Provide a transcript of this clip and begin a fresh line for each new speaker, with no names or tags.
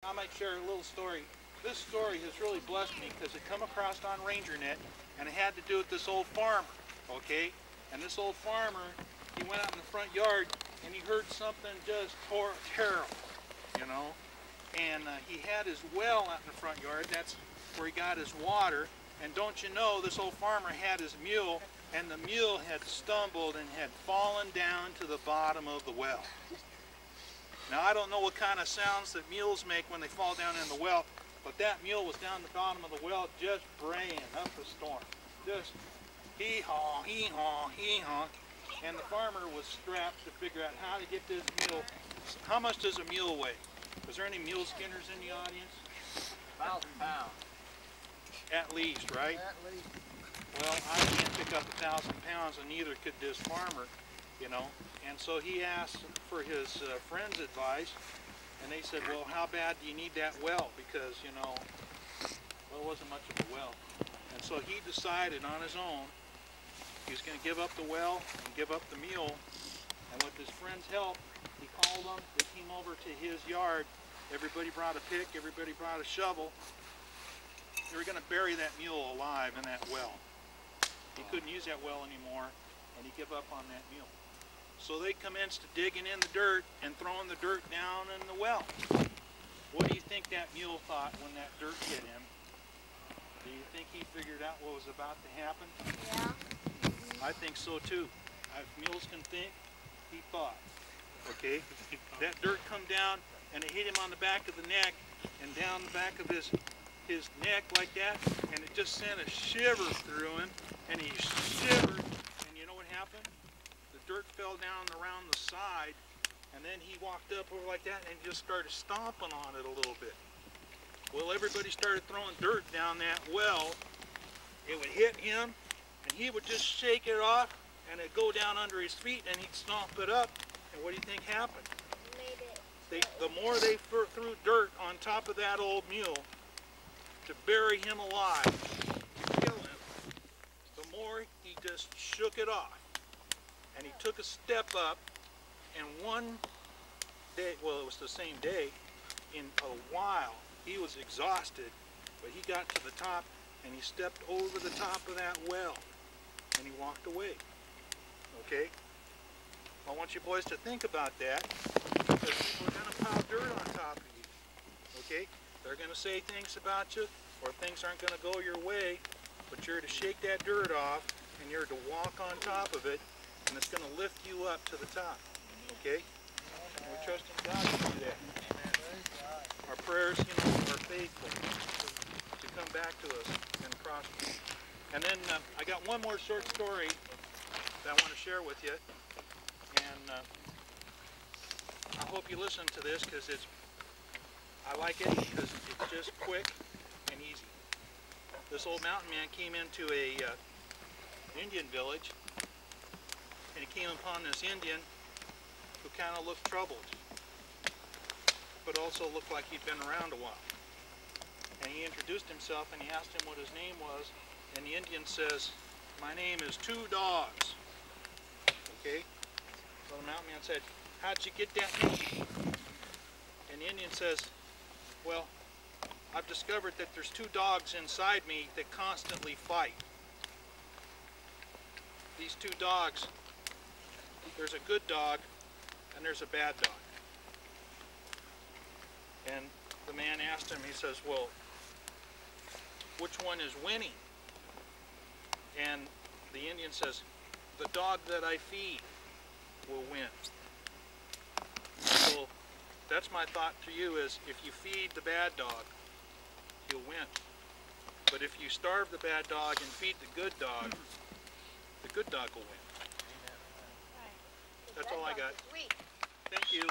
I might share a little story. This story has really blessed me because it come across on RangerNet, and it had to do with this old farmer, okay? And this old farmer, he went out in the front yard and he heard something just terrible, you know? And he had his well out in the front yard. That's where he got his water. And don't you know, this old farmer had his mule, and the mule had stumbled and had fallen down to the bottom of the well. Now, I don't know what kind of sounds that mules make when they fall down in the well, but that mule was down the bottom of the well just braying up a storm. Just hee-haw, hee-haw, hee-haw. And the farmer was strapped to figure out how to get this mule. How much does a mule weigh? Is there any mule skinners in the audience?
1,000 pounds.
At least, right?
At least.
Well, I can't pick up 1,000 pounds, and neither could this farmer, you know. And so he asked for his friend's advice, and they said, well, how bad do you need that well? Because, you know, well, it wasn't much of a well. And so he decided on his own he was going to give up the well and give up the mule. And with his friend's help, he called them. They came over to his yard. Everybody brought a pick. Everybody brought a shovel. They were going to bury that mule alive in that well. He couldn't use that well anymore, and he gave up on that mule. So they commenced digging in the dirt and throwing the dirt down in the well. What do you think that mule thought when that dirt hit him? Do you think he figured out what was about to happen?
Yeah.
I think so too. If mules can think, he thought. Okay? That dirt come down and it hit him on the back of the neck and down the back of his neck like that, and it just sent a shiver through him, and he shivered, and you know what happened? The dirt fell down around the side, and then he walked up over like that and just started stomping on it a little bit. Well, everybody started throwing dirt down that well. It would hit him, and he would just shake it off, and it'd go down under his feet, and he'd stomp it up. And what do you think happened? The more they threw dirt on top of that old mule to bury him alive, to kill him, the more he just shook it off. And he took a step up, and one day, well, it was the same day, in a while, he was exhausted, but he got to the top, and he stepped over the top of that well, and he walked away. Okay? I want you boys to think about that, because people are going to pile dirt on top of you. Okay? They're going to say things about you, or things aren't going to go your way, but you're to shake that dirt off, and you're to walk on top of it, and it's going to lift you up to the top. Okay? And we trust in God to do that. Our prayers, you know, are faithful to come back to us and prosper. And then I got one more short story that I want to share with you. And I hope you listen to this because I like it because it's just quick and easy. This old mountain man came into a Indian village, and he came upon this Indian who kind of looked troubled, but also looked like he'd been around a while. And he introduced himself and he asked him what his name was, and the Indian says, "My name is Two Dogs." Okay? So the mountain man said, "How'd you get that name?" And the Indian says, "Well, I've discovered that there's two dogs inside me that constantly fight. These two dogs, there's a good dog and there's a bad dog." And the man asked him, he says, "Well, which one is winning?" And the Indian says, "The dog that I feed will win." So that's my thought to you is, if you feed the bad dog, he'll win. But if you starve the bad dog and feed the good dog will win. That's all I got. Thank you.